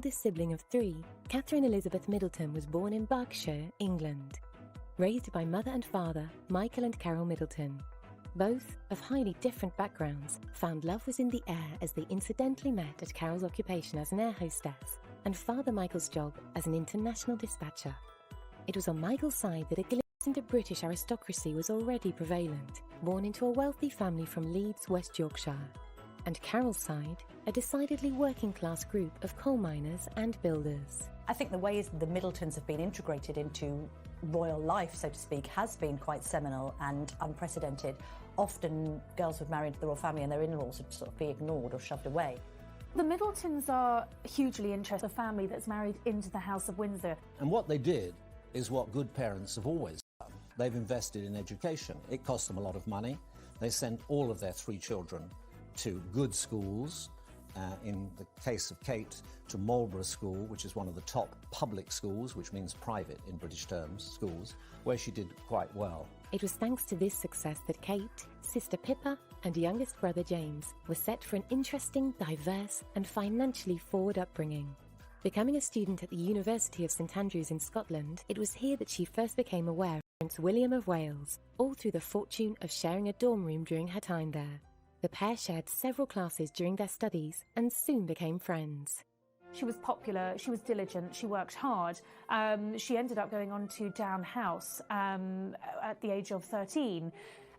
eldest sibling of 3, Catherine Elizabeth Middleton was born in Berkshire, England. Raised by mother and father, Michael and Carol Middleton. Both, of highly different backgrounds, found love was in the air as they incidentally met at Carol's occupation as an air hostess and Father Michael's job as an international dispatcher. It was on Michael's side that a glimpse into British aristocracy was already prevalent, born into a wealthy family from Leeds, West Yorkshire. And Carol's side, a decidedly working-class group of coal miners and builders. I think the ways the Middletons have been integrated into royal life, so to speak, has been quite seminal and unprecedented. Often girls would marry into the royal family and their in-laws would sort of be ignored or shoved away. The Middletons are hugely interested, a family that's married into the House of Windsor. And what they did is what good parents have always done. They've invested in education. It cost them a lot of money. They sent all of their 3 children to good schools, in the case of Kate, to Marlborough School, which is one of the top public schools, which means private in British terms, schools, where she did quite well. It was thanks to this success that Kate, sister Pippa, and youngest brother James were set for an interesting, diverse, and financially forward upbringing. Becoming a student at the University of St Andrews in Scotland, it was here that she first became aware of Prince William of Wales, all through the fortune of sharing a dorm room during her time there. The pair shared several classes during their studies and soon became friends. She was popular, she was diligent, she worked hard. She ended up going on to Down House at the age of 13.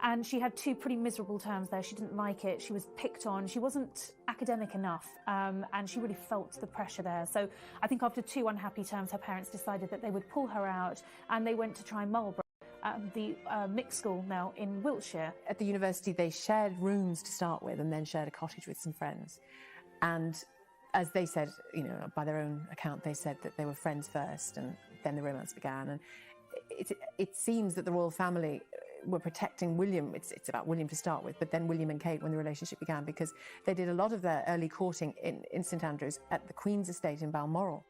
And she had 2 pretty miserable terms there. She didn't like it, she was picked on, she wasn't academic enough, and she really felt the pressure there. So I think after 2 unhappy terms, her parents decided that they would pull her out, and they went to try Marlborough. The mixed school now in Wiltshire. At the university, they shared rooms to start with and then shared a cottage with some friends. And as they said, you know, by their own account, they said that they were friends first and then the romance began. And it seems that the royal family were protecting William. It's about William to start with, but then William and Kate when the relationship began, because they did a lot of their early courting in St Andrews at the Queen's estate in Balmoral.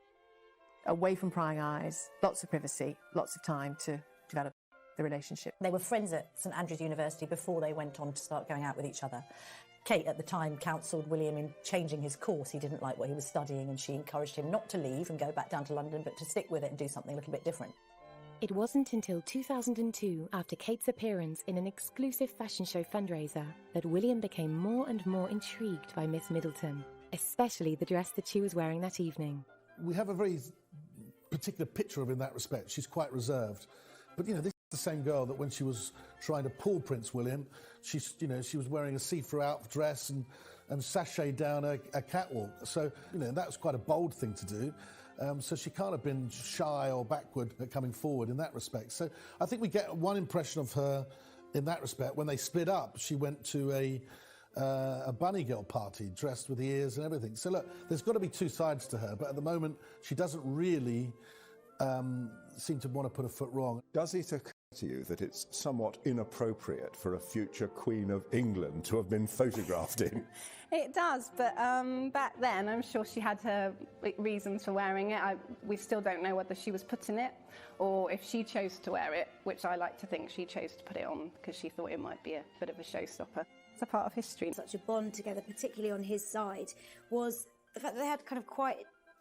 Away from prying eyes, lots of privacy, lots of time to develop the relationship. They were friends at St Andrews University before they went on to start going out with each other. Kate at the time counselled William in changing his course. He didn't like what he was studying and she encouraged him not to leave and go back down to London, but to stick with it and do something a little bit different. It wasn't until 2002, after Kate's appearance in an exclusive fashion show fundraiser, that William became more and more intrigued by Miss Middleton, especially the dress that she was wearing that evening. We have a very particular picture of her in that respect. She's quite reserved. But, you know, this is the same girl that when she was trying to pull Prince William, she was wearing a see-through out dress and sashayed down a catwalk. So, you know, that was quite a bold thing to do. So she can't have been shy or backward at coming forward in that respect. So I think we get one impression of her in that respect. When they split up, she went to a bunny girl party, dressed with the ears and everything. So look, there's got to be 2 sides to her, but at the moment she doesn't really seem to want to put a foot wrong. Does it occur to you that it's somewhat inappropriate for a future Queen of England to have been photographed in? It does, but back then I'm sure she had her reasons for wearing it. We still don't know whether she was put in it or if she chose to wear it, which I like to think she chose to put it on because she thought it might be a bit of a showstopper. It's a part of history. Such a bond together, particularly on his side, was the fact that they had kind of quite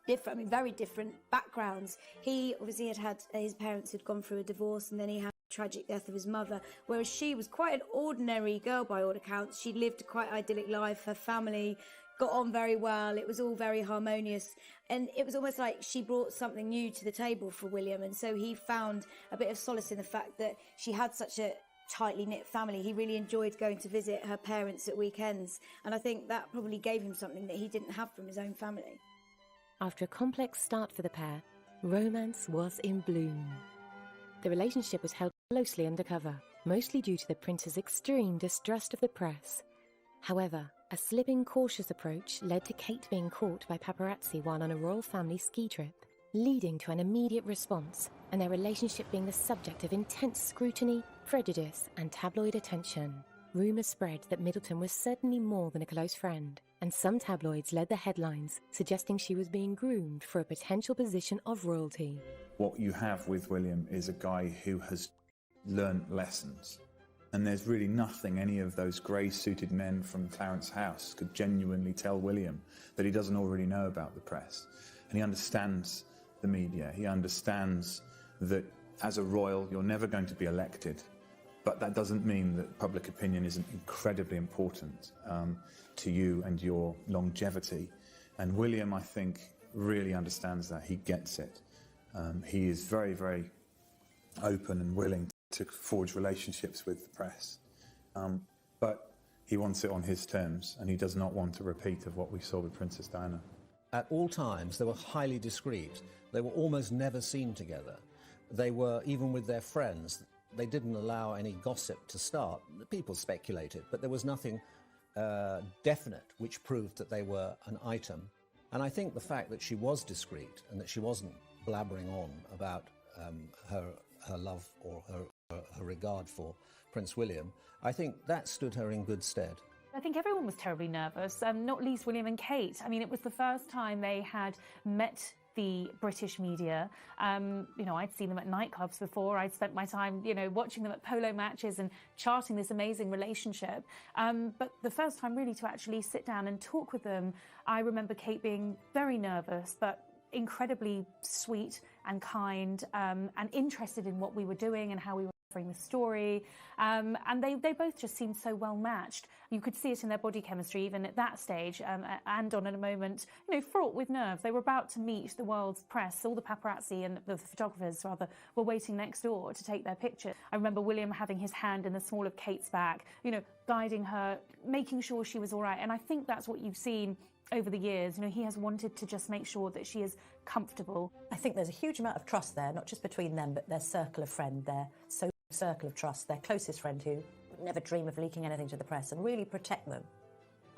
different, very different backgrounds. He obviously had his parents had gone through a divorce, and then he had the tragic death of his mother, whereas she was quite an ordinary girl by all accounts. She lived a quite idyllic life. Her family got on very well. It was all very harmonious, and it was almost like she brought something new to the table for William, and so he found a bit of solace in the fact that she had such a tightly knit family. He really enjoyed going to visit her parents at weekends, and I think that probably gave him something that he didn't have from his own family. After a complex start for the pair, romance was in bloom. The relationship was held closely undercover, mostly due to the prince's extreme distrust of the press. However, a slipping, cautious approach led to Kate being caught by paparazzi while on a royal family ski trip, leading to an immediate response, and their relationship being the subject of intense scrutiny, prejudice, and tabloid attention. Rumours spread that Middleton was certainly more than a close friend, and some tabloids led the headlines, suggesting she was being groomed for a potential position of royalty. What you have with William is a guy who has learnt lessons, and there's really nothing any of those grey-suited men from Clarence House could genuinely tell William that he doesn't already know about the press. And he understands the media. He understands that as a royal, you're never going to be elected. But that doesn't mean that public opinion isn't incredibly important to you and your longevity. And William, I think, really understands that. He gets it. He is very, very open and willing to forge relationships with the press. But he wants it on his terms, and he does not want a repeat of what we saw with Princess Diana. At all times, they were highly discreet. They were almost never seen together. They were, even with their friends, they didn't allow any gossip to start. People speculated, but there was nothing definite which proved that they were an item. And I think the fact that she was discreet and that she wasn't blabbering on about her love or her regard for Prince William, I think that stood her in good stead. I think everyone was terribly nervous, not least William and Kate. I mean, it was the first time they had met the British media. You know, I'd seen them at nightclubs before. I'd spent my time, you know, watching them at polo matches and charting this amazing relationship. But the first time really to actually sit down and talk with them, I remember Kate being very nervous, but incredibly sweet and kind, and interested in what we were doing and how we were covering the story. And they both just seemed so well matched. You could see it in their body chemistry even at that stage, and on at a moment, you know, fraught with nerves. They were about to meet the world's press. All the paparazzi and the photographers, rather, were waiting next door to take their picture. I remember William having his hand in the small of Kate's back, you know, guiding her, making sure she was all right. And I think that's what you've seen over the years. You know, he has wanted to just make sure that she is comfortable. I think there's a huge amount of trust there, not just between them, but their circle of friend, their social circle of trust, their closest friend who would never dream of leaking anything to the press and really protect them.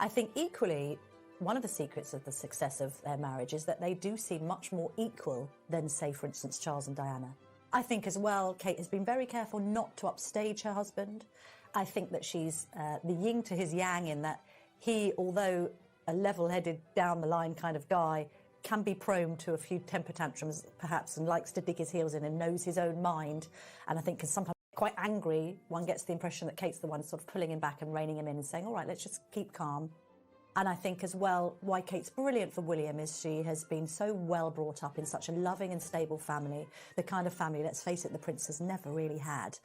I think equally, one of the secrets of the success of their marriage is that they do seem much more equal than, say, for instance, Charles and Diana. I think as well, Kate has been very careful not to upstage her husband. I think that she's the yin to his yang in that he, although a level-headed, down-the-line kind of guy, can be prone to a few temper tantrums, perhaps, and likes to dig his heels in and knows his own mind. And I think because sometimes quite angry, one gets the impression that Kate's the one sort of pulling him back and reining him in and saying, all right, let's just keep calm. And I think as well, why Kate's brilliant for William is she has been so well brought up in such a loving and stable family, the kind of family, let's face it, the prince has never really had,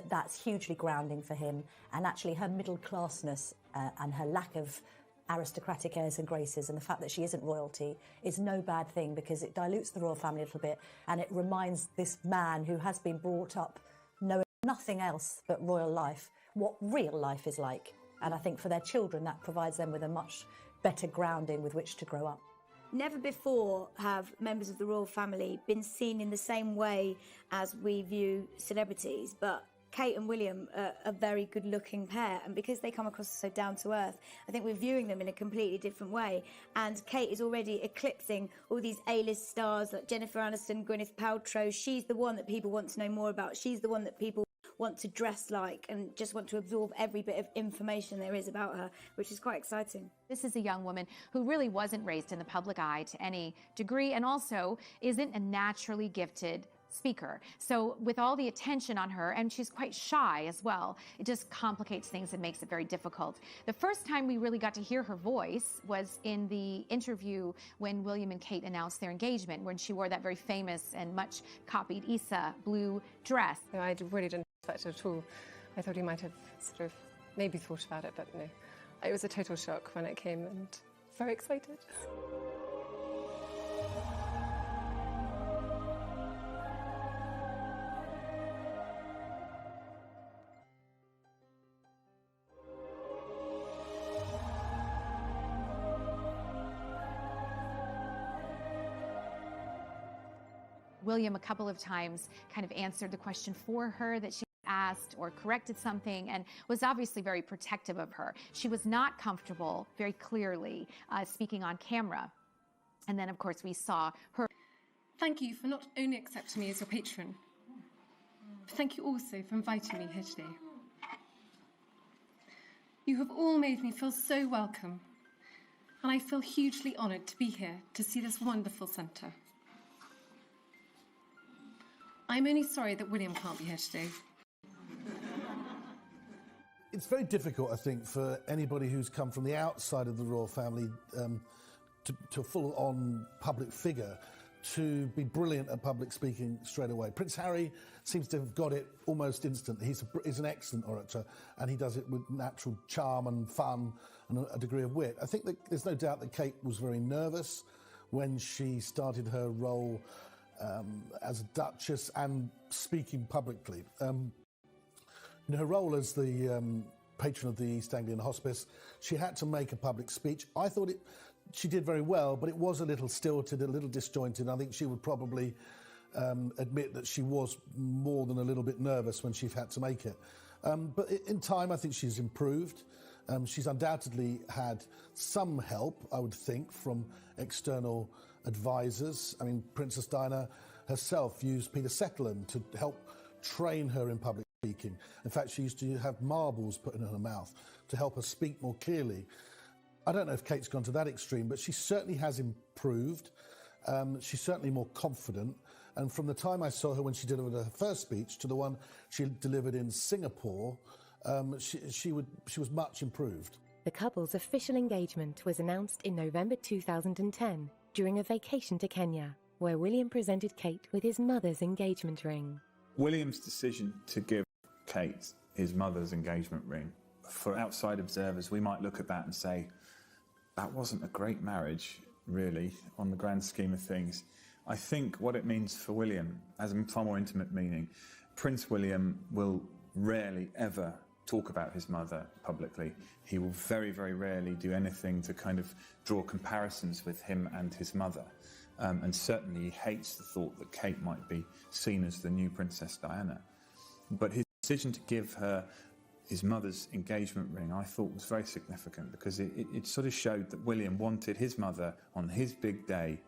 that's hugely grounding for him. And actually her middle classness and her lack of aristocratic airs and graces and the fact that she isn't royalty is no bad thing, because it dilutes the royal family a little bit and it reminds this man who has been brought up knowing nothing else but royal life what real life is like. And I think for their children that provides them with a much better grounding with which to grow up. Never before have members of the royal family been seen in the same way as we view celebrities, but Kate and William are a very good-looking pair, and because they come across so down-to-earth, I think we're viewing them in a completely different way. And Kate is already eclipsing all these A-list stars like Jennifer Aniston, Gwyneth Paltrow. She's the one that people want to know more about. She's the one that people want to dress like and just want to absorb every bit of information there is about her, which is quite exciting. This is a young woman who really wasn't raised in the public eye to any degree, and also isn't a naturally gifted speaker. So with all the attention on her, and she's quite shy as well, it just complicates things and makes it very difficult. The first time we really got to hear her voice was in the interview when William and Kate announced their engagement, when she wore that very famous and much copied Issa blue dress. No, I really didn't expect it at all. I thought he might have sort of maybe thought about it, but no. It was a total shock when it came, and very excited. William a couple of times kind of answered the question for her that she asked, or corrected something, and was obviously very protective of her. She was not comfortable, very clearly, speaking on camera. And then, of course, we saw her. Thank you for not only accepting me as your patron, but thank you also for inviting me here today. You have all made me feel so welcome, and I feel hugely honoured to be here to see this wonderful centre. I'm only sorry that William can't be here today. It's very difficult, I think, for anybody who's come from the outside of the royal family to a full-on public figure to be brilliant at public speaking straight away. Prince Harry seems to have got it almost instantly. He's an excellent orator, and he does it with natural charm and fun and a degree of wit. I think that there's no doubt that Kate was very nervous when she started her role as a Duchess and speaking publicly. In her role as the patron of the East Anglian Hospice, she had to make a public speech. I thought she did very well, but it was a little stilted, a little disjointed. I think she would probably admit that she was more than a little bit nervous when she had to make it. But in time, I think she's improved. She's undoubtedly had some help, I would think, from external advisors. I mean, Princess Diana herself used Peter Setterland to help train her in public speaking. In fact, she used to have marbles put in her mouth to help her speak more clearly. I don't know if Kate's gone to that extreme, but she certainly has improved. She's certainly more confident. And from the time I saw her when she delivered her first speech to the one she delivered in Singapore, she was much improved. The couple's official engagement was announced in November 2010 during a vacation to Kenya, where William presented Kate with his mother's engagement ring. William's decision to give Kate his mother's engagement ring, for outside observers, we might look at that and say, that wasn't a great marriage, really, on the grand scheme of things. I think what it means for William has a far more intimate meaning. Prince William will rarely ever talk about his mother publicly. He will very, very rarely do anything to kind of draw comparisons with him and his mother. And certainly he hates the thought that Kate might be seen as the new Princess Diana. But his decision to give her his mother's engagement ring, I thought, was very significant, because it sort of showed that William wanted his mother on his big day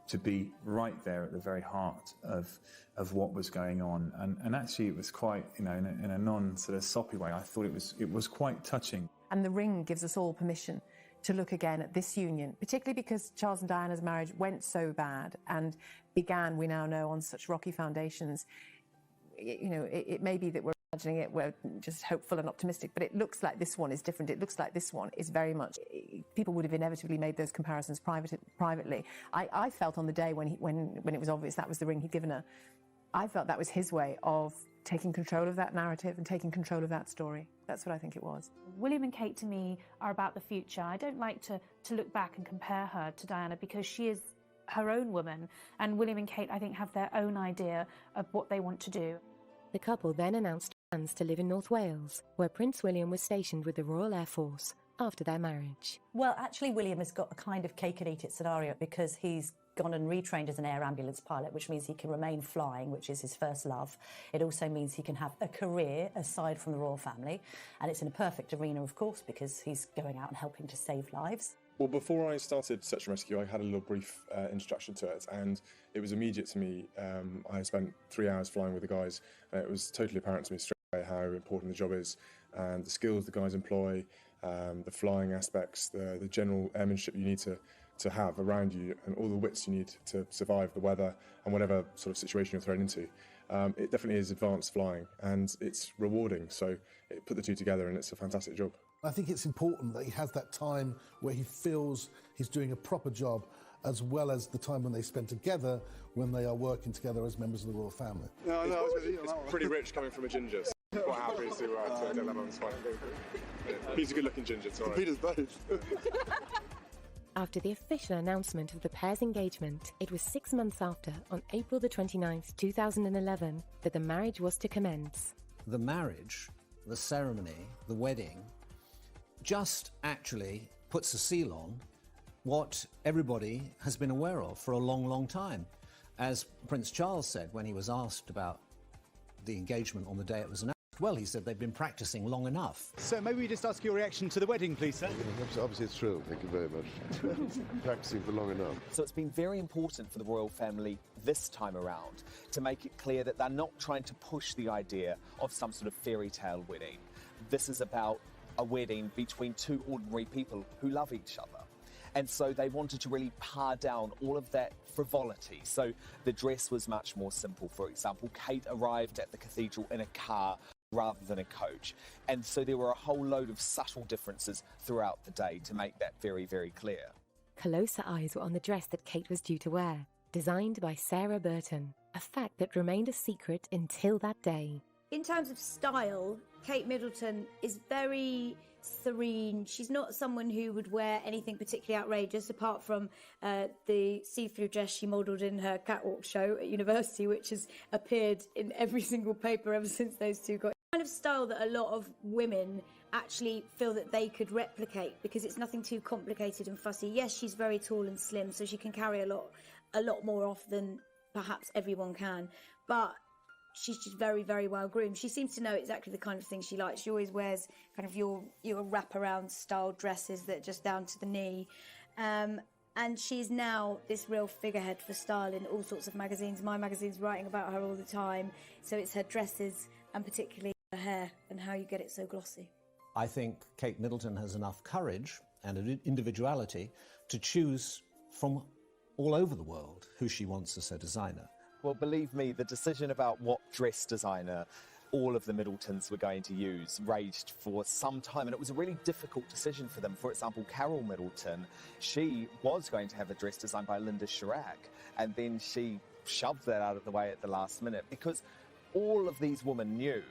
to be right there at the very heart of what was going on. And actually it was quite, in a non-sort of soppy way, I thought it was quite touching. And the ring gives us all permission to look again at this union, particularly because Charles and Diana's marriage went so bad and began, we now know, on such rocky foundations. It may be that we're just hopeful and optimistic, but it looks like this one is different. It looks like this one is very much, people would have inevitably made those comparisons privately. I felt on the day when it was obvious that was the ring he'd given her, I felt that was his way of taking control of that narrative and taking control of that story. That's what I think it was. William and Kate, to me, are about the future. I don't like to look back and compare her to Diana, because she is her own woman, and William and Kate, I think, have their own idea of what they want to do. The couple then announced plans to live in North Wales, where Prince William was stationed with the Royal Air Force after their marriage. Well, actually, William has got a kind of cake-and-eat-it scenario, because he's gone and retrained as an air ambulance pilot, which means he can remain flying, which is his first love. It also means he can have a career aside from the royal family, and it's in a perfect arena, of course, because he's going out and helping to save lives. Well, before I started Search and Rescue, I had a little brief introduction to it, and it was immediate to me. I spent 3 hours flying with the guys, and it was totally apparent to me straight away how important the job is, and the skills the guys employ, the flying aspects, the general airmanship you need to have around you, and all the wits you need to survive the weather and whatever sort of situation you're thrown into. It definitely is advanced flying, and it's rewarding, so it put the two together, and it's a fantastic job. I think it's important that he has that time where he feels he's doing a proper job, as well as the time when they spend together, when they are working together as members of the royal family. No, it's pretty rich coming from a ginger, so I'm quite happy to get that on spine. He's a good-looking ginger, it's all right. Peter's both. After the official announcement of the pair's engagement, it was 6 months after, on April the 29th, 2011, that the marriage was to commence. The marriage, the ceremony, the wedding, just actually puts a seal on what everybody has been aware of for a long, long time. As Prince Charles said when he was asked about the engagement on the day it was announced, well, he said they've been practicing long enough. So maybe we just ask your reaction to the wedding, please, sir? Obviously it's thrilled, thank you very much. Practicing for long enough. So it's been very important for the royal family this time around to make it clear that they're not trying to push the idea of some sort of fairy tale wedding. This is about a wedding between two ordinary people who love each other. And so they wanted to really pare down all of that frivolity. So the dress was much more simple. For example, Kate arrived at the cathedral in a car rather than a coach. And so there were a whole load of subtle differences throughout the day to make that very, very clear. Closer eyes were on the dress that Kate was due to wear, designed by Sarah Burton, a fact that remained a secret until that day. In terms of style, Kate Middleton is very serene. She's not someone who would wear anything particularly outrageous, apart from the see-through dress she modelled in her catwalk show at university, which has appeared in every single paper ever since those two got. Kind of style that a lot of women actually feel that they could replicate, because it's nothing too complicated and fussy. Yes, she's very tall and slim, so she can carry a lot more off than perhaps everyone can, but she's just very, very well groomed. She seems to know exactly the kind of thing she likes. She always wears kind of your wraparound style dresses that are just down to the knee. And she's now this real figurehead for style in all sorts of magazines. My magazine's writing about her all the time. So it's her dresses and particularly her hair and how you get it so glossy. I think Kate Middleton has enough courage and individuality to choose from all over the world who she wants as her designer. Well, believe me, the decision about what dress designer all of the Middletons were going to use raged for some time, and it was a really difficult decision for them. For example, Carol Middleton, she was going to have a dress designed by Linda Chirac, and then she shoved that out of the way at the last minute because all of these women knew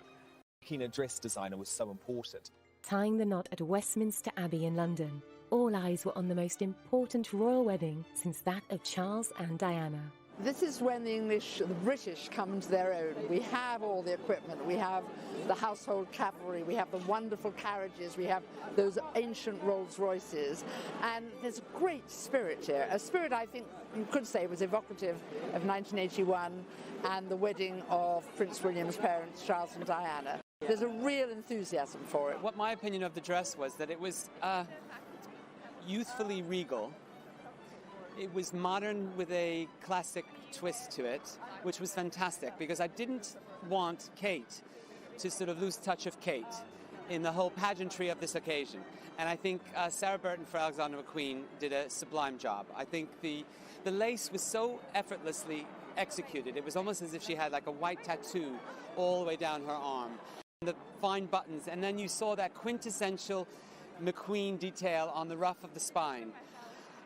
picking a dress designer was so important. Tying the knot at Westminster Abbey in London, all eyes were on the most important royal wedding since that of Charles and Diana. This is when the British come to their own. We have all the equipment, we have the household cavalry, we have the wonderful carriages, we have those ancient Rolls Royces, and there's a great spirit here. A spirit I think you could say was evocative of 1981 and the wedding of Prince William's parents, Charles and Diana. There's a real enthusiasm for it. What my opinion of the dress was that it was youthfully regal. It was modern with a classic twist to it, which was fantastic because I didn't want Kate to sort of lose touch of Kate in the whole pageantry of this occasion. And I think Sarah Burton for Alexander McQueen did a sublime job. I think the lace was so effortlessly executed. It was almost as if she had like a white tattoo all the way down her arm. And the fine buttons, and then you saw that quintessential McQueen detail on the ruff of the spine.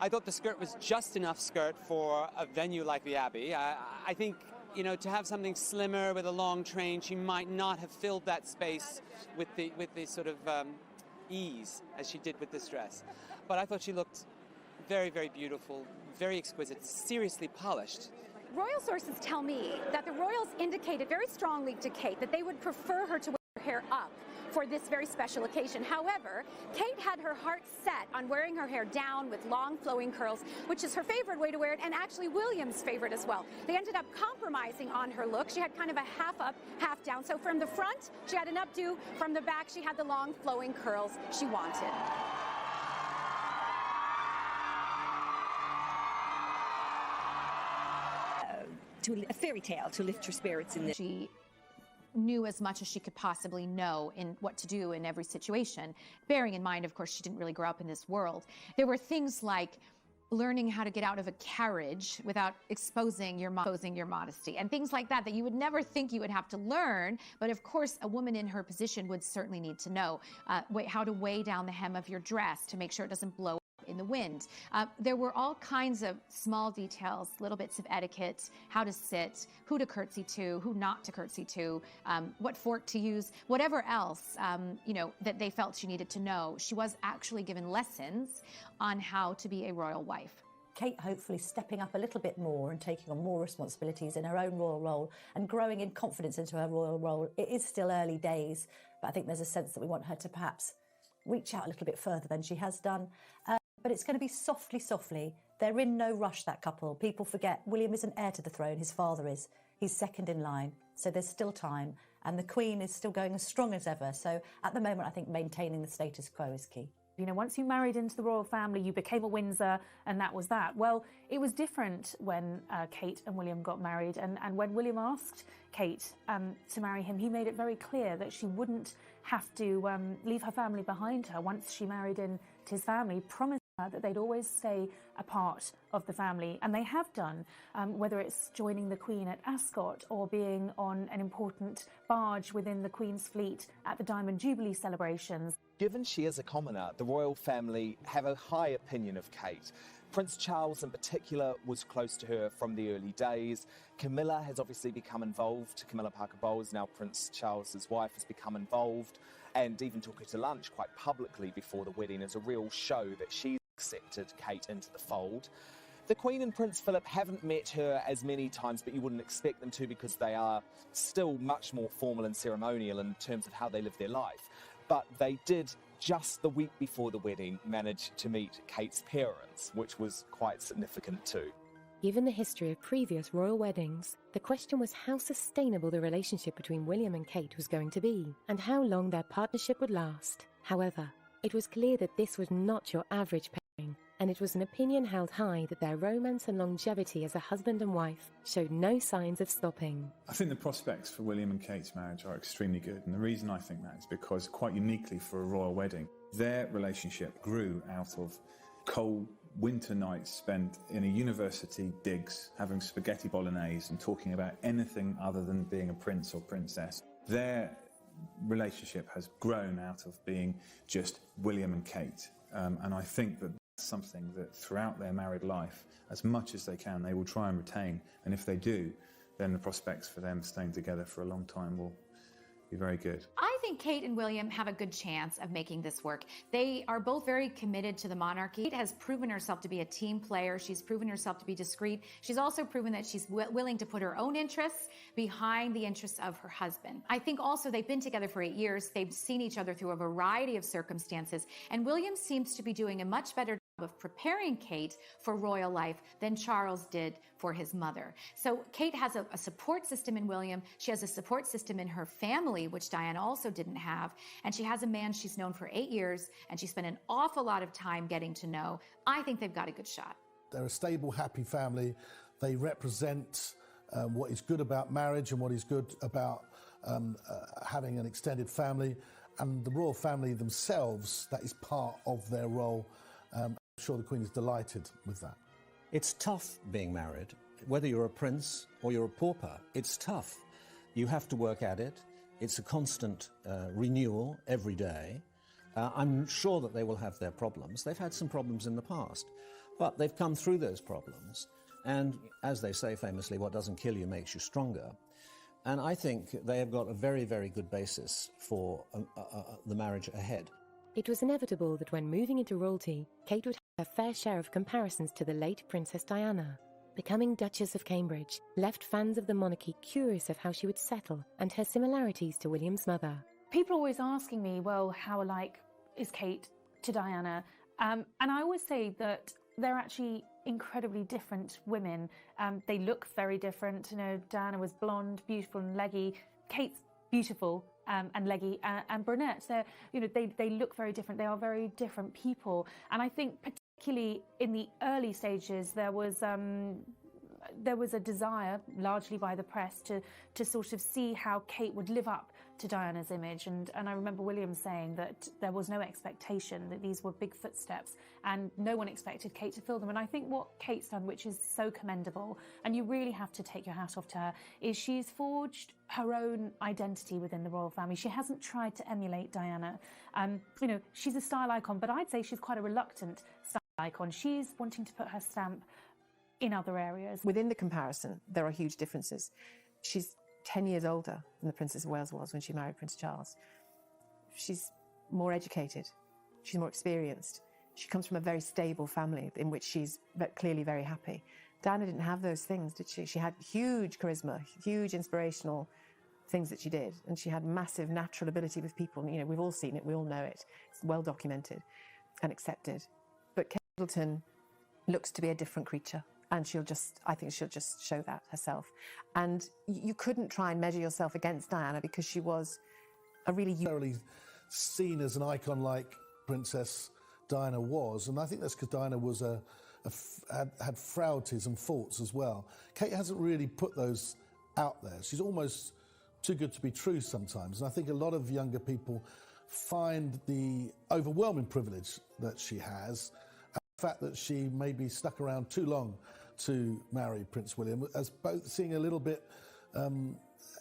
I thought the skirt was just enough skirt for a venue like the Abbey. I think, you know, to have something slimmer with a long train, she might not have filled that space with the sort of ease as she did with this dress. But I thought she looked very, very beautiful, very exquisite, seriously polished. Royal sources tell me that the royals indicated very strongly to Kate that they would prefer her to wear her hair up for this very special occasion. However, Kate had her heart set on wearing her hair down with long flowing curls, which is her favorite way to wear it, and actually William's favorite as well. They ended up compromising on her look. She had kind of a half up, half down. So from the front, she had an updo. From the back, she had the long flowing curls she wanted. To a fairy tale to lift your spirits in this. She knew as much as she could possibly know in what to do in every situation. Bearing in mind, of course, she didn't really grow up in this world. There were things like learning how to get out of a carriage without exposing your modesty and things like that that you would never think you would have to learn. But of course, a woman in her position would certainly need to know how to weigh down the hem of your dress to make sure it doesn't blow in the wind. There were all kinds of small details, little bits of etiquette, how to sit, who to curtsy to, who not to curtsy to, what fork to use, whatever else, that they felt she needed to know. She was actually given lessons on how to be a royal wife. Kate hopefully stepping up a little bit more and taking on more responsibilities in her own royal role and growing in confidence into her royal role. It is still early days, but I think there's a sense that we want her to perhaps reach out a little bit further than she has done. But it's going to be softly, softly. They're in no rush, that couple. People forget William isn't heir to the throne, his father is. He's second in line, so there's still time. And the Queen is still going as strong as ever. So at the moment, I think maintaining the status quo is key. You know, once you married into the royal family, you became a Windsor, and that was that. Well, it was different when Kate and William got married. And when William asked Kate to marry him, he made it very clear that she wouldn't have to leave her family behind her once she married into his family, promised that they'd always stay a part of the family, and they have done, whether it's joining the Queen at Ascot or being on an important barge within the Queen's fleet at the Diamond Jubilee celebrations. Given she is a commoner, the royal family have a high opinion of Kate. Prince Charles in particular was close to her from the early days. Camilla has obviously become involved. Camilla Parker Bowles, now Prince Charles's wife, has become involved and even took her to lunch quite publicly before the wedding as a real show that she's accepted Kate into the fold. The Queen and Prince Philip haven't met her as many times, but you wouldn't expect them to because they are still much more formal and ceremonial in terms of how they live their life. But they did, just the week before the wedding, manage to meet Kate's parents, which was quite significant too. Given the history of previous royal weddings, the question was how sustainable the relationship between William and Kate was going to be, and how long their partnership would last. However, it was clear that this was not your average pairing, and it was an opinion held high that their romance and longevity as a husband and wife showed no signs of stopping. I think the prospects for William and Kate's marriage are extremely good, and the reason I think that is because, quite uniquely for a royal wedding, their relationship grew out of cold winter nights spent in a university digs having spaghetti bolognese and talking about anything other than being a prince or princess. Their relationship has grown out of being just William and Kate, and I think that that's something that throughout their married life, as much as they can, they will try and retain, and if they do, then the prospects for them staying together for a long time will be very good. I think Kate and William have a good chance of making this work. They are both very committed to the monarchy. Kate has proven herself to be a team player. She's proven herself to be discreet. She's also proven that she's willing to put her own interests behind the interests of her husband. I think also they've been together for 8 years. They've seen each other through a variety of circumstances, and William seems to be doing a much better job of preparing Kate for royal life than Charles did for his mother. So Kate has a support system in William. She has a support system in her family, which Diana also didn't have. And she has a man she's known for 8 years, and she spent an awful lot of time getting to know. I think they've got a good shot. They're a stable, happy family. They represent what is good about marriage and what is good about having an extended family. And the royal family themselves, that is part of their role. I'm sure the Queen is delighted with that. It's tough being married. Whether you're a prince or you're a pauper, it's tough. You have to work at it. It's a constant renewal every day. I'm sure that they will have their problems. They've had some problems in the past, but they've come through those problems. And as they say famously, what doesn't kill you makes you stronger. And I think they have got a very, very good basis for the marriage ahead. It was inevitable that when moving into royalty, Kate would have a fair share of comparisons to the late Princess Diana. Becoming Duchess of Cambridge left fans of the monarchy curious of how she would settle and her similarities to William's mother. People are always asking me, well, how alike is Kate to Diana? And I always say that they're actually incredibly different women. They look very different. You know, Diana was blonde, beautiful and leggy. Kate's beautiful and leggy and brunette. So, you know, they look very different. They are very different people. And I think particularly in the early stages, there was a desire, largely by the press, to sort of see how Kate would live up to Diana's image. And I remember William saying that there was no expectation, that these were big footsteps, and no one expected Kate to fill them. And I think what Kate's done, which is so commendable, and you really have to take your hat off to her, is she's forged her own identity within the royal family. She hasn't tried to emulate Diana. You know, she's a style icon, but I'd say she's quite a reluctant style icon. She's wanting to put her stamp in other areas. Within the comparison, there are huge differences. She's 10 years older than the Princess of Wales was when she married Prince Charles. She's more educated. She's more experienced. She comes from a very stable family in which she's clearly very happy. Diana didn't have those things, did she? She had huge charisma, huge inspirational things that she did, and she had massive natural ability with people. You know, we've all seen it, we all know it. It's well documented and accepted. But Kate Middleton looks to be a different creature. And I think she'll just show that herself. And you couldn't try and measure yourself against Diana because she was a really seen as an icon like Princess Diana was. And I think that's because Diana was had frailties and faults as well. Kate hasn't really put those out there. She's almost too good to be true sometimes. And I think a lot of younger people find the overwhelming privilege that she has, and the fact that she maybe stuck around too long to marry Prince William, as both seeing a little bit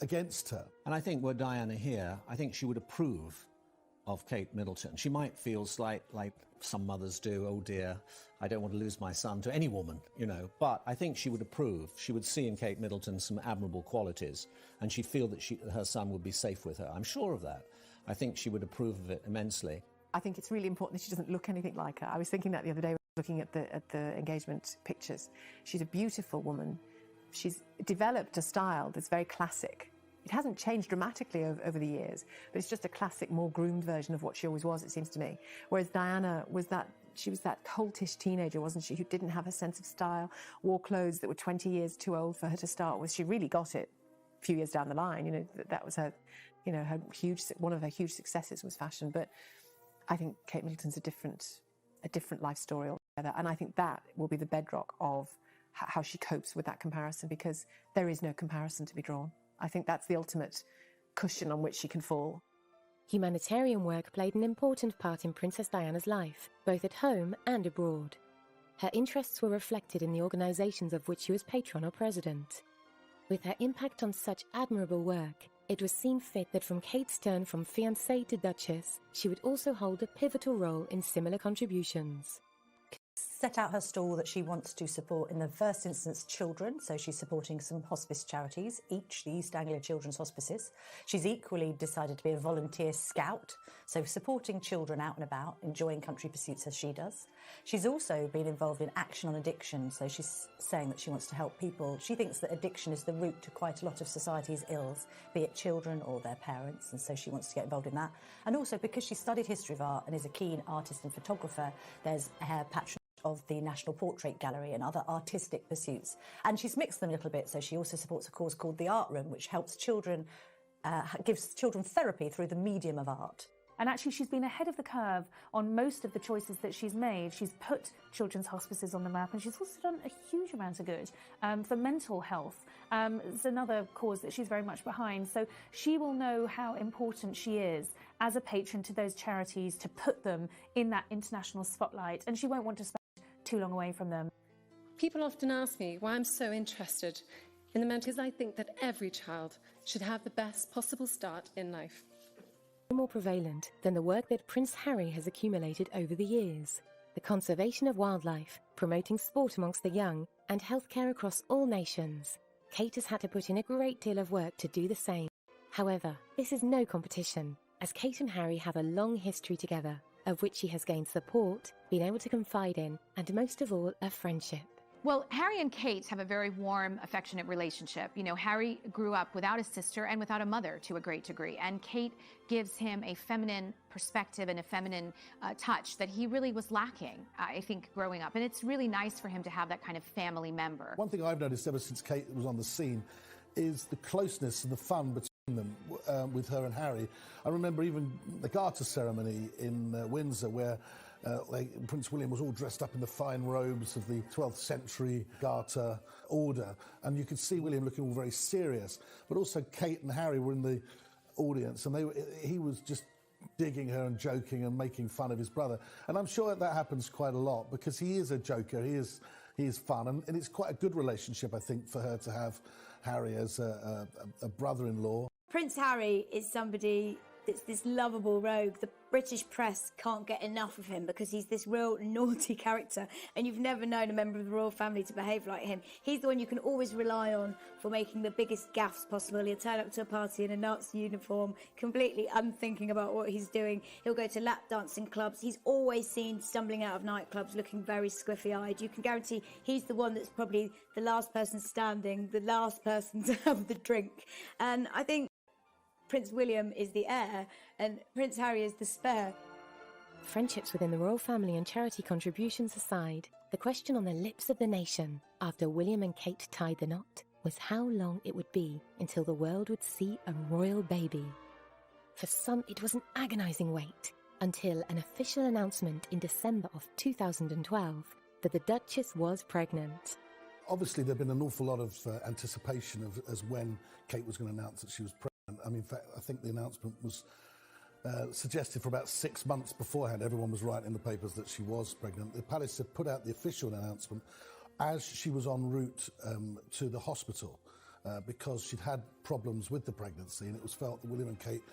against her. And I think were Diana here, I think she would approve of Kate Middleton. She might feel like some mothers do, oh dear, I don't want to lose my son to any woman, you know, but I think she would approve. She would see in Kate Middleton some admirable qualities, and she'd feel that her son would be safe with her. I'm sure of that. I think she would approve of it immensely. I think it's really important that she doesn't look anything like her. I was thinking that the other day, looking at the engagement pictures. She's a beautiful woman. She's developed a style that's very classic. It hasn't changed dramatically over the years, but it's just a classic, more groomed version of what she always was, it seems to me. Whereas Diana she was that coltish teenager, wasn't she, who didn't have a sense of style, wore clothes that were 20 years too old for her to start with. She really got it a few years down the line. You know, that was her, you know, one of her huge successes was fashion. But I think Kate Middleton's a different life story altogether, and I think that will be the bedrock of how she copes with that comparison, because there is no comparison to be drawn. I think that's the ultimate cushion on which she can fall. Humanitarian work played an important part in Princess Diana's life, both at home and abroad. Her interests were reflected in the organisations of which she was patron or president. With her impact on such admirable work, it was seen fit that from Kate's turn from fiancée to Duchess, she would also hold a pivotal role in similar contributions. Set out her stall that she wants to support, in the first instance, children. So she's supporting some hospice charities, each the East Anglia Children's Hospices. She's equally decided to be a volunteer scout, so supporting children out and about, enjoying country pursuits as she does. She's also been involved in action on addiction, so she's saying that she wants to help people. She thinks that addiction is the root to quite a lot of society's ills, be it children or their parents, and so she wants to get involved in that. And also, because she studied history of art and is a keen artist and photographer, there's her patronage of the National Portrait Gallery and other artistic pursuits. And she's mixed them a little bit, so she also supports a cause called the Art Room, which helps children, gives children therapy through the medium of art. And actually, she's been ahead of the curve on most of the choices that she's made. She's put children's hospices on the map, and she's also done a huge amount of good for mental health. It's another cause that she's very much behind. So she will know how important she is as a patron to those charities, to put them in that international spotlight, and she won't want to spend too long away from them. People often ask me why I'm so interested in the mental, because I think that every child should have the best possible start in life. More prevalent than the work that Prince Harry has accumulated over the years. The conservation of wildlife, promoting sport amongst the young, and healthcare across all nations. Kate has had to put in a great deal of work to do the same. However, this is no competition, as Kate and Harry have a long history together, of which she has gained support, been able to confide in, and most of all, a friendship. Well, Harry and Kate have a very warm, affectionate relationship. You know, Harry grew up without a sister and without a mother to a great degree, and Kate gives him a feminine perspective and a feminine touch that he really was lacking, I think, growing up. And it's really nice for him to have that kind of family member. One thing I've noticed ever since Kate was on the scene is the closeness and the fun between them with her and Harry. I remember even the Garter ceremony in Windsor, where Prince William was all dressed up in the fine robes of the 12th century Garter order, and you could see William looking all very serious, but also Kate and Harry were in the audience, and he was just digging her and joking and making fun of his brother. And I'm sure that happens quite a lot, because he is a joker, he is fun, and it's quite a good relationship, I think, for her to have Harry as a brother-in-law. Prince Harry is somebody that's this lovable rogue. The British press can't get enough of him because he's this real naughty character, and you've never known a member of the royal family to behave like him. He's the one you can always rely on for making the biggest gaffes possible. He'll turn up to a party in a Nazi uniform, completely unthinking about what he's doing. He'll go to lap dancing clubs. He's always seen stumbling out of nightclubs looking very squiffy-eyed. You can guarantee he's the one that's probably the last person standing, the last person to have the drink. And I think Prince William is the heir, and Prince Harry is the spare. Friendships within the royal family and charity contributions aside, the question on the lips of the nation, after William and Kate tied the knot, was how long it would be until the world would see a royal baby. For some, it was an agonising wait, until an official announcement in December of 2012 that the Duchess was pregnant. Obviously, there'd been an awful lot of anticipation as when Kate was going to announce that she was pregnant. I mean, in fact, I think the announcement was suggested for about 6 months beforehand. Everyone was writing in the papers that she was pregnant. The palace had put out the official announcement as she was en route to the hospital because she'd had problems with the pregnancy, and it was felt that William and Kate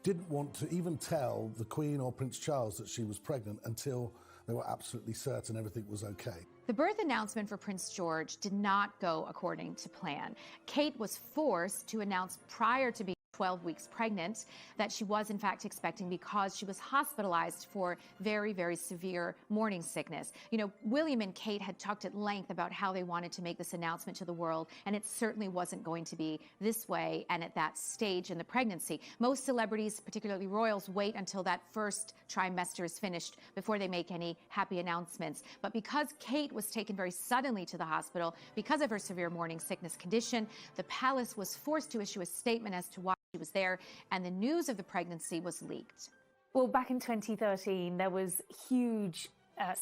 didn't want to even tell the Queen or Prince Charles that she was pregnant until they were absolutely certain everything was okay. The birth announcement for Prince George did not go according to plan. Kate was forced to announce prior to being 12 weeks pregnant that she was in fact expecting because she was hospitalized for very, very severe morning sickness. You know, William and Kate had talked at length about how they wanted to make this announcement to the world, and it certainly wasn't going to be this way and at that stage in the pregnancy. Most celebrities, particularly royals, wait until that first trimester is finished before they make any happy announcements. But because Kate was taken very suddenly to the hospital because of her severe morning sickness condition, the palace was forced to issue a statement as to why she was there, and the news of the pregnancy was leaked. Well, back in 2013, there was huge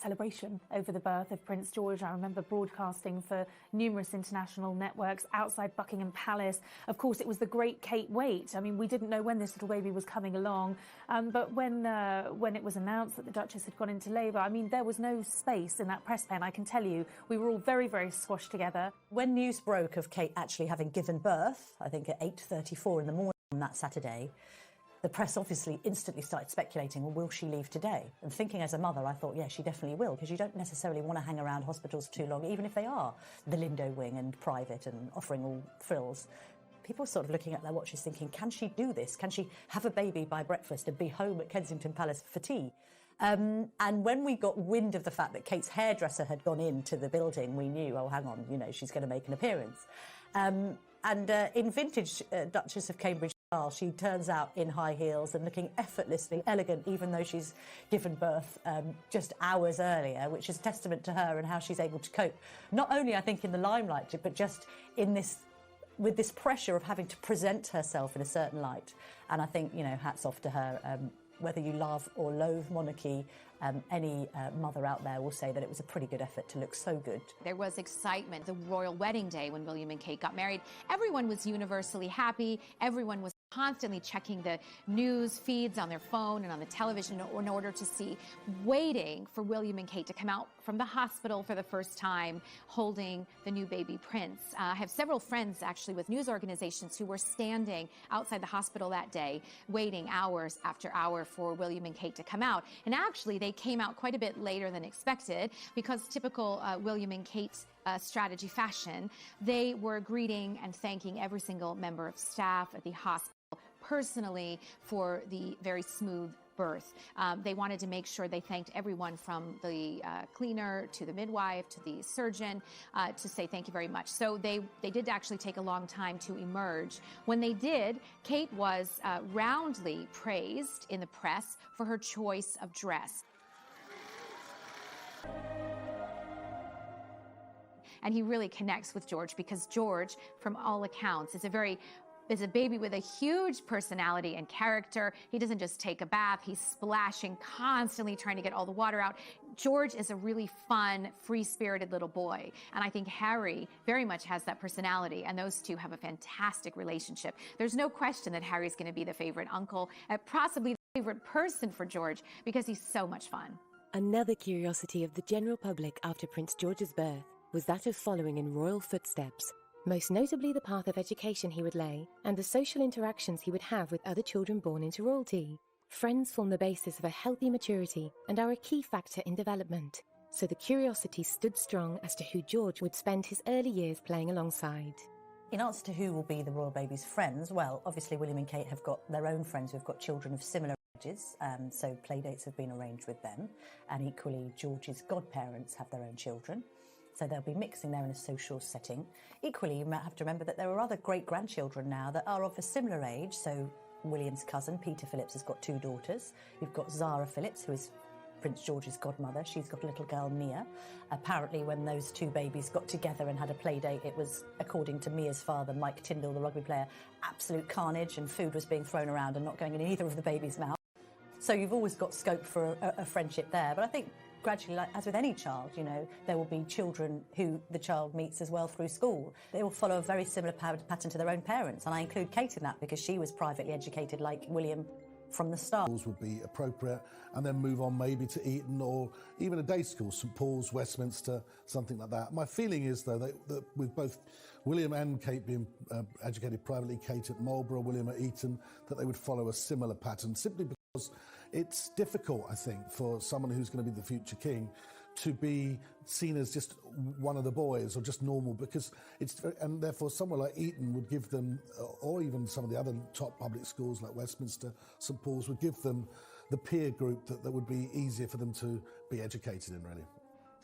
celebration over the birth of Prince George. I remember broadcasting for numerous international networks outside Buckingham Palace. Of course, it was the great Kate wait. I mean, we didn't know when this little baby was coming along, but when it was announced that the Duchess had gone into labour, I mean, there was no space in that press pen, I can tell you. We were all very, very squashed together. When news broke of Kate actually having given birth, I think at 8:34 in the morning on that Saturday, the press obviously instantly started speculating, well, will she leave today? And thinking as a mother, I thought, yeah, she definitely will, because you don't necessarily want to hang around hospitals too long, even if they are the Lindo wing and private and offering all frills. People were sort of looking at their watches thinking, can she do this? Can she have a baby by breakfast and be home at Kensington Palace for tea? And when we got wind of the fact that Kate's hairdresser had gone into the building, we knew, oh, hang on, you know, she's going to make an appearance. In vintage Duchess of Cambridge style, she turns out in high heels and looking effortlessly elegant, even though she's given birth just hours earlier, which is a testament to her and how she's able to cope. Not only, I think, in the limelight, but just in this, with this pressure of having to present herself in a certain light. And I think, you know, hats off to her. Whether you love or loathe monarchy, any mother out there will say that it was a pretty good effort to look so good. There was excitement the royal wedding day when William and Kate got married. Everyone was universally happy. Everyone was constantly checking the news feeds on their phone and on the television in order to see, waiting for William and Kate to come out from the hospital for the first time, holding the new baby prince. I have several friends actually with news organizations who were standing outside the hospital that day, waiting hours after hour for William and Kate to come out. And actually, they came out quite a bit later than expected because typical William and Kate's strategy fashion, they were greeting and thanking every single member of staff at the hospital personally for the very smooth birth. They wanted to make sure they thanked everyone from the cleaner to the midwife to the surgeon to say thank you very much. So they did actually take a long time to emerge. When they did, Kate was roundly praised in the press for her choice of dress. And he really connects with George because George, from all accounts, is a baby with a huge personality and character. He doesn't just take a bath, he's splashing, constantly trying to get all the water out. George is a really fun, free-spirited little boy. And I think Harry very much has that personality, and those two have a fantastic relationship. There's no question that Harry's going to be the favorite uncle, possibly the favorite person for George, because he's so much fun. Another curiosity of the general public after Prince George's birth was that of following in royal footsteps, most notably the path of education he would lay and the social interactions he would have with other children born into royalty. Friends form the basis of a healthy maturity and are a key factor in development, so the curiosity stood strong as to who George would spend his early years playing alongside. In answer to who will be the royal baby's friends, well, obviously William and Kate have got their own friends who've got children of similar ages, so playdates have been arranged with them, and equally George's godparents have their own children. So they'll be mixing there in a social setting. Equally, you might have to remember that there are other great-grandchildren now that are of a similar age. So William's cousin, Peter Phillips, has got two daughters. You've got Zara Phillips, who is Prince George's godmother. She's got a little girl, Mia. Apparently, when those two babies got together and had a play date, it was, according to Mia's father, Mike Tyndall, the rugby player, absolute carnage, and food was being thrown around and not going in either of the babies' mouths. So you've always got scope for a friendship there. But I think gradually, like, as with any child, you know, there will be children who the child meets as well through school. They will follow a very similar pattern to their own parents, and I include Kate in that because she was privately educated like William from the start. Schools would be appropriate, and then move on maybe to Eton or even a day school, St Paul's, Westminster, something like that. My feeling is, though, that with both William and Kate being educated privately, Kate at Marlborough, William at Eton, that they would follow a similar pattern, simply because it's difficult, I think, for someone who's going to be the future king to be seen as just one of the boys or just normal, because and therefore somewhere like Eton would give them, or even some of the other top public schools like Westminster, St Paul's, would give them the peer group that would be easier for them to be educated in, really.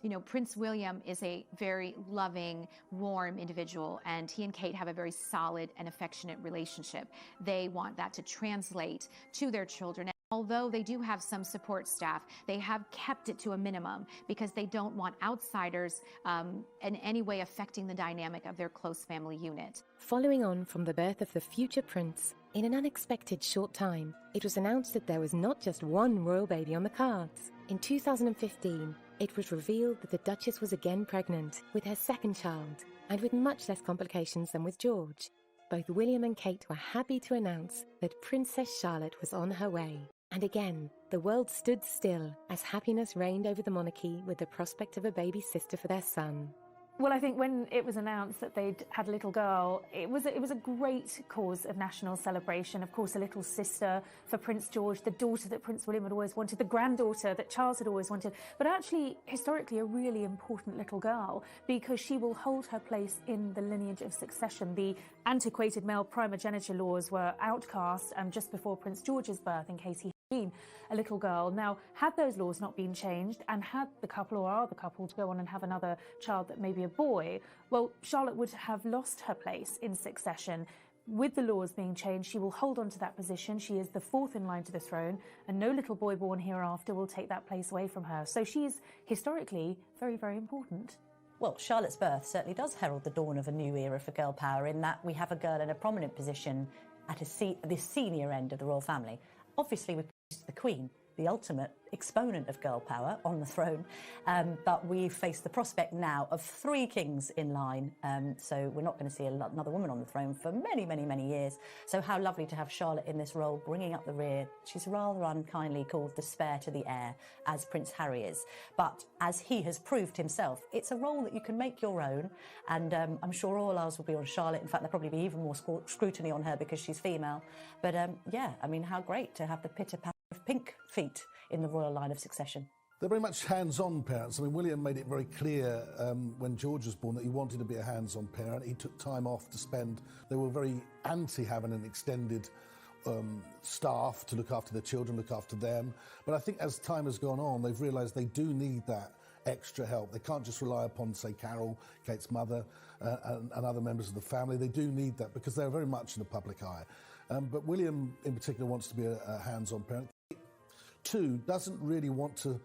You know, Prince William is a very loving, warm individual, and he and Kate have a very solid and affectionate relationship. They want that to translate to their children. Although they do have some support staff, they have kept it to a minimum because they don't want outsiders in any way affecting the dynamic of their close family unit. Following on from the birth of the future prince, in an unexpected short time, it was announced that there was not just one royal baby on the cards. In 2015, it was revealed that the Duchess was again pregnant with her second child, and with much less complications than with George. Both William and Kate were happy to announce that Princess Charlotte was on her way. And again, the world stood still as happiness reigned over the monarchy with the prospect of a baby sister for their son. Well, I think when it was announced that they'd had a little girl, it was a great cause of national celebration. Of course, a little sister for Prince George, the daughter that Prince William had always wanted, the granddaughter that Charles had always wanted, but actually, historically, a really important little girl, because she will hold her place in the lineage of succession. The antiquated male primogeniture laws were outcast just before Prince George's birth, in case he been a little girl. Now, had those laws not been changed, and had the couple or are the couple to go on and have another child that may be a boy, well, Charlotte would have lost her place in succession. With the laws being changed, she will hold on to that position. She is the fourth in line to the throne, and no little boy born hereafter will take that place away from her. So she is historically very, very important. Well, Charlotte's birth certainly does herald the dawn of a new era for girl power, in that we have a girl in a prominent position at the senior end of the royal family. Obviously, with the Queen, the ultimate exponent of girl power on the throne, but we face the prospect now of 3 kings in line, so we're not going to see another woman on the throne for many, many, many years. So how lovely to have Charlotte in this role, bringing up the rear. She's rather unkindly called the spare to the heir, as Prince Harry is, but as he has proved himself, it's a role that you can make your own, and I'm sure all eyes will be on Charlotte. In fact, there'll probably be even more scrutiny on her because she's female, but yeah, I mean, how great to have the pitter-patter of pink feet in the royal line of succession. They're very much hands-on parents. I mean, William made it very clear when George was born that he wanted to be a hands-on parent. He took time off to spend. They were very anti having an extended staff to look after their children, look after them. But I think as time has gone on, they've realised they do need that extra help. They can't just rely upon, say, Carol, Kate's mother, and other members of the family. They do need that because they're very much in the public eye. But William, in particular, wants to be a hands-on parent. Too doesn't really want to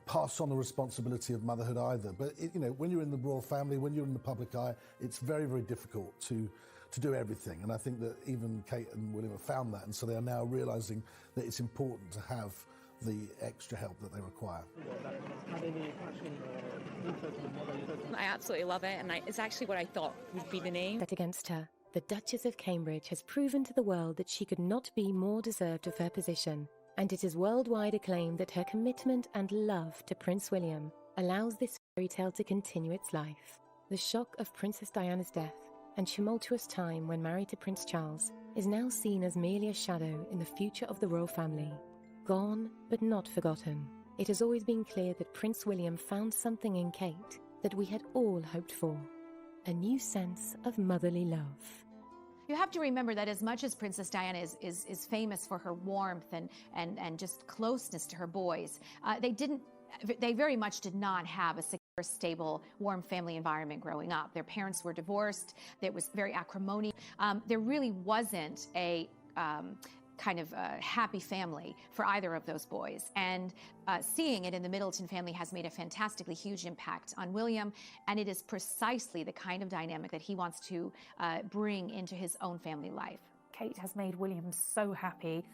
pass on the responsibility of motherhood either. But you know, when you're in the royal family, when you're in the public eye, it's very, very difficult to do everything. And I think that even Kate and William have found that, and so they are now realising that it's important to have the extra help that they require. I absolutely love it, and it's actually what I thought would be the name. That against her, the Duchess of Cambridge has proven to the world that she could not be more deserved of her position. And it is worldwide acclaimed that her commitment and love to Prince William allows this fairy tale to continue its life. The shock of Princess Diana's death and tumultuous time when married to Prince Charles is now seen as merely a shadow in the future of the royal family. Gone, but not forgotten. It has always been clear that Prince William found something in Kate that we had all hoped for. A new sense of motherly love. You have to remember that as much as Princess Diana is famous for her warmth and just closeness to her boys, they very much did not have a secure, stable, warm family environment growing up. Their parents were divorced. There was very acrimony. There really wasn't a kind of a happy family for either of those boys. And seeing it in the Middleton family has made a fantastically huge impact on William, and it is precisely the kind of dynamic that he wants to bring into his own family life. Kate has made William so happy.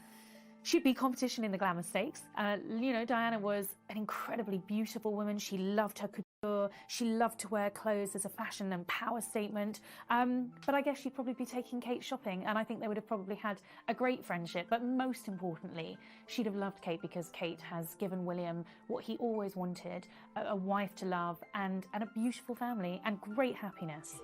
She'd beat competition in the glamour stakes. You know, Diana was an incredibly beautiful woman. She loved her couture. She loved to wear clothes as a fashion and power statement. But I guess she'd probably be taking Kate shopping, and I think they would have probably had a great friendship. But most importantly, she'd have loved Kate because Kate has given William what he always wanted, a wife to love and a beautiful family and great happiness.